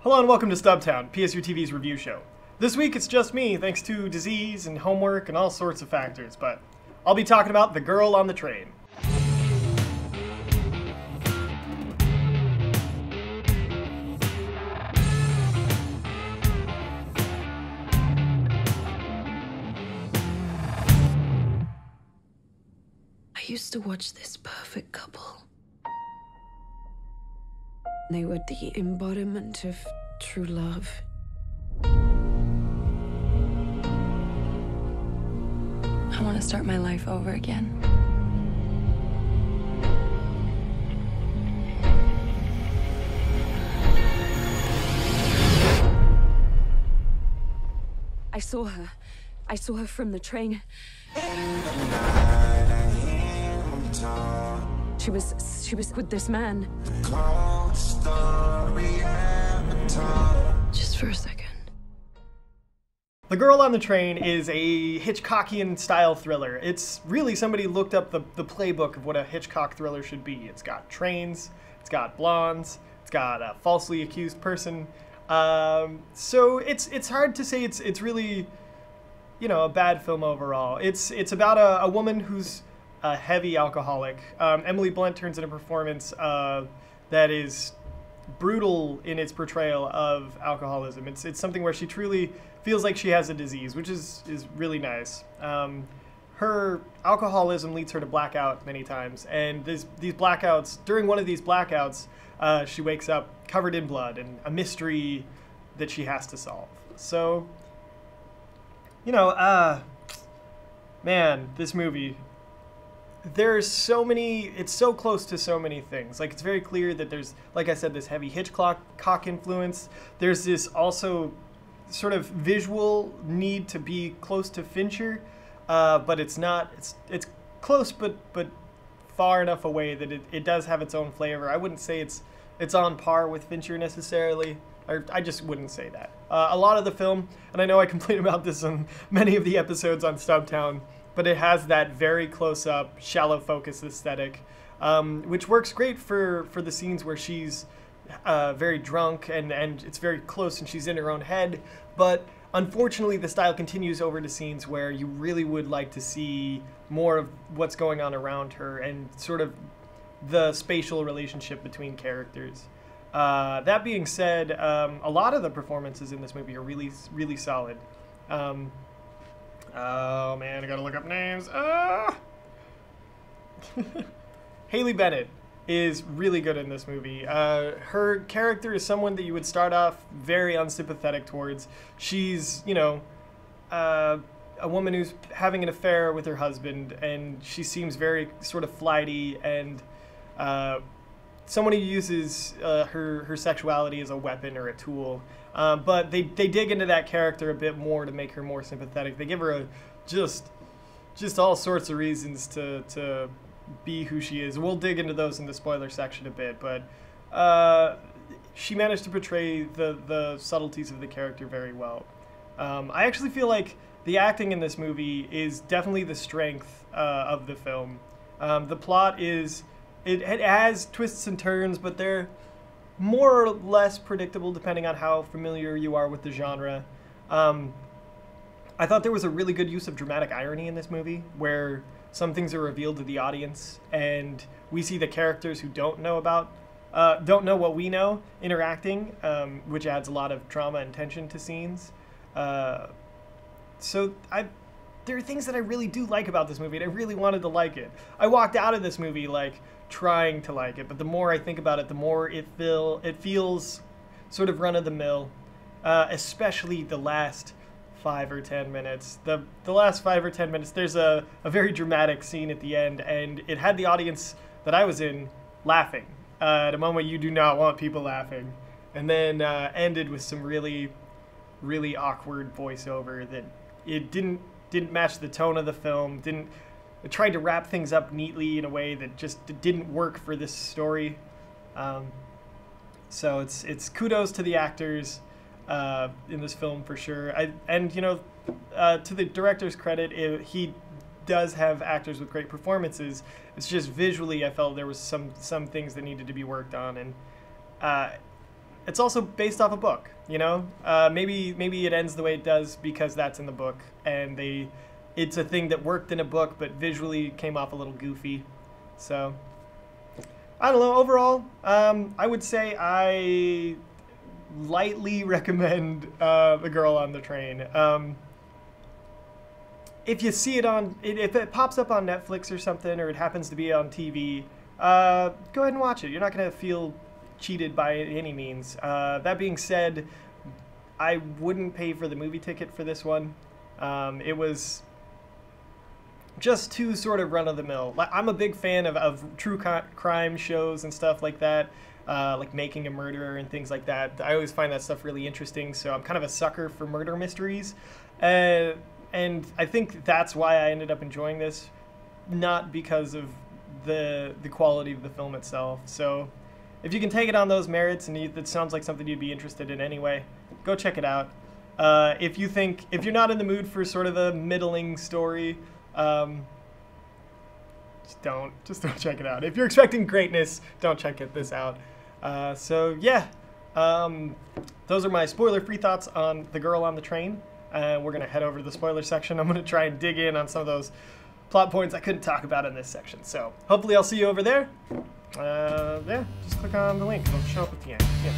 Hello and welcome to Stubtown, PSU TV's review show. This week it's just me, thanks to disease and homework and all sorts of factors, but I'll be talking about The Girl on the Train. I used to watch this perfect couple. They were the embodiment of true love. I want to start my life over again. I saw her. I saw her from the train. She was with this man. Just for a second. The Girl on the Train is a Hitchcockian-style thriller. It's really somebody looked up the playbook of what a Hitchcock thriller should be. It's got trains, it's got blondes, it's got a falsely accused person. So it's hard to say it's really, you know, a bad film overall. It's about a woman who's a heavy alcoholic. Emily Blunt turns in a performance that is brutal in its portrayal of alcoholism. It's something where she truly feels like she has a disease, which is really nice. Her alcoholism leads her to black out many times, and these blackouts, during one of these blackouts, she wakes up covered in blood and a mystery that she has to solve. So, you know, man, this movie, there's so many, it's so close to so many things. Like, it's very clear that there's, like I said, this heavy Hitchcock influence. There's this also sort of visual need to be close to Fincher, but it's not, it's close but far enough away that it does have its own flavor. I wouldn't say it's on par with Fincher necessarily, or I just wouldn't say that. A lot of the film, and I know I complain about this on many of the episodes on Stubtown, but it has that very close-up, shallow focus aesthetic, which works great for the scenes where she's very drunk and it's very close and she's in her own head. But unfortunately, the style continues over to scenes where you really would like to see more of what's going on around her and sort of the spatial relationship between characters. That being said, a lot of the performances in this movie are really, really solid. Oh man, I gotta look up names. Haley Bennett is really good in this movie. Her character is someone that you would start off very unsympathetic towards. She's, you know, a woman who's having an affair with her husband, and she seems very sort of flighty and someone who uses her sexuality as a weapon or a tool. But they dig into that character a bit more to make her more sympathetic. They give her just all sorts of reasons to be who she is. We'll dig into those in the spoiler section a bit, but she managed to portray the subtleties of the character very well. I actually feel like the acting in this movie is definitely the strength of the film. The plot is, it has twists and turns, but they're more or less predictable depending on how familiar you are with the genre. I thought there was a really good use of dramatic irony in this movie, where some things are revealed to the audience and we see the characters who don't know what we know interacting, which adds a lot of drama and tension to scenes. So there are things that I really do like about this movie, and I really wanted to like it. I walked out of this movie like trying to like it, but the more I think about it, the more it feels sort of run-of-the-mill, especially the last 5 or 10 minutes. The last 5 or 10 minutes, there's a very dramatic scene at the end, and it had the audience that I was in laughing at a moment you do not want people laughing, and then ended with some really, really awkward voiceover that it didn't match the tone of the film. It tried to wrap things up neatly in a way that just didn't work for this story. So it's kudos to the actors in this film for sure. And you know, to the director's credit, he does have actors with great performances. It's just visually, I felt there was some things that needed to be worked on, and it's also based off a book, you know? Maybe it ends the way it does because that's in the book, and it's a thing that worked in a book, but visually came off a little goofy. So, I don't know. Overall, I would say I lightly recommend The Girl on the Train. If you see it if it pops up on Netflix or something, or it happens to be on TV, go ahead and watch it. You're not going to feel cheated by any means. That being said, I wouldn't pay for the movie ticket for this one. It was just too sort of run-of-the-mill. I'm a big fan of true crime shows and stuff like that, like Making a Murderer and things like that. I always find that stuff really interesting, so I'm kind of a sucker for murder mysteries. And I think that's why I ended up enjoying this, not because of the quality of the film itself. So if you can take it on those merits, and it sounds like something you'd be interested in anyway, go check it out. If you're not in the mood for sort of a middling story, just don't check it out. If you're expecting greatness, don't check this out. So yeah, those are my spoiler-free thoughts on The Girl on the Train. We're gonna head over to the spoiler section. I'm gonna try and dig in on some of those plot points I couldn't talk about in this section. So hopefully I'll see you over there. Yeah, just click on the link. It'll show up at the end. Yeah.